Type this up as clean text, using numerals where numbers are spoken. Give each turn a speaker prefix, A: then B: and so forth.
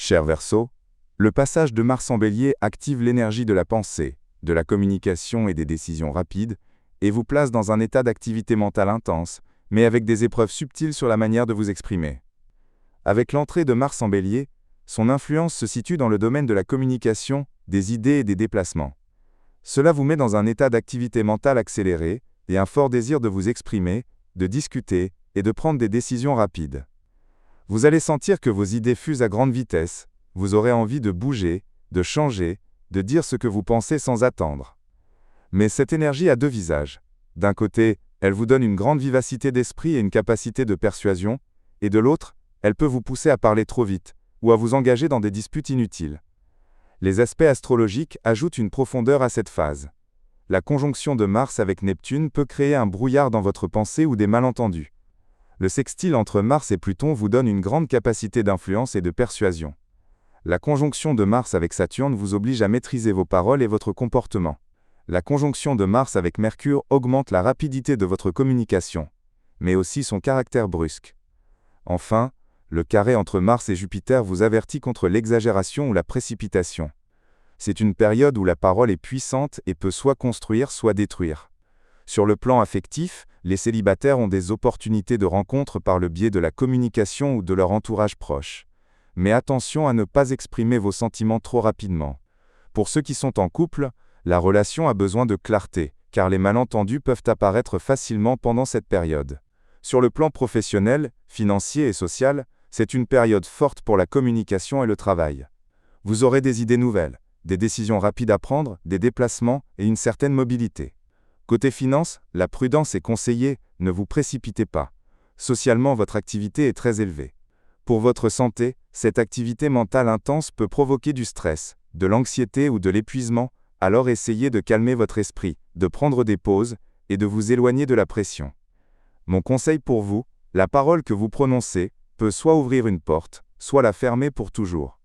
A: Cher Verseau, le passage de Mars en Bélier active l'énergie de la pensée, de la communication et des décisions rapides, et vous place dans un état d'activité mentale intense, mais avec des épreuves subtiles sur la manière de vous exprimer. Avec l'entrée de Mars en Bélier, son influence se situe dans le domaine de la communication, des idées et des déplacements. Cela vous met dans un état d'activité mentale accéléré et un fort désir de vous exprimer, de discuter et de prendre des décisions rapides. Vous allez sentir que vos idées fusent à grande vitesse, vous aurez envie de bouger, de changer, de dire ce que vous pensez sans attendre. Mais cette énergie a deux visages. D'un côté, elle vous donne une grande vivacité d'esprit et une capacité de persuasion, et de l'autre, elle peut vous pousser à parler trop vite, ou à vous engager dans des disputes inutiles. Les aspects astrologiques ajoutent une profondeur à cette phase. La conjonction de Mars avec Neptune peut créer un brouillard dans votre pensée ou des malentendus. Le sextile entre Mars et Pluton vous donne une grande capacité d'influence et de persuasion. La conjonction de Mars avec Saturne vous oblige à maîtriser vos paroles et votre comportement. La conjonction de Mars avec Mercure augmente la rapidité de votre communication, mais aussi son caractère brusque. Enfin, le carré entre Mars et Jupiter vous avertit contre l'exagération ou la précipitation. C'est une période où la parole est puissante et peut soit construire, soit détruire. Sur le plan affectif, les célibataires ont des opportunités de rencontre par le biais de la communication ou de leur entourage proche. Mais attention à ne pas exprimer vos sentiments trop rapidement. Pour ceux qui sont en couple, la relation a besoin de clarté, car les malentendus peuvent apparaître facilement pendant cette période. Sur le plan professionnel, financier et social, c'est une période forte pour la communication et le travail. Vous aurez des idées nouvelles, des décisions rapides à prendre, des déplacements et une certaine mobilité. Côté finance, la prudence est conseillée, ne vous précipitez pas. Socialement, votre activité est très élevée. Pour votre santé, cette activité mentale intense peut provoquer du stress, de l'anxiété ou de l'épuisement, alors essayez de calmer votre esprit, de prendre des pauses et de vous éloigner de la pression. Mon conseil pour vous, la parole que vous prononcez peut soit ouvrir une porte, soit la fermer pour toujours.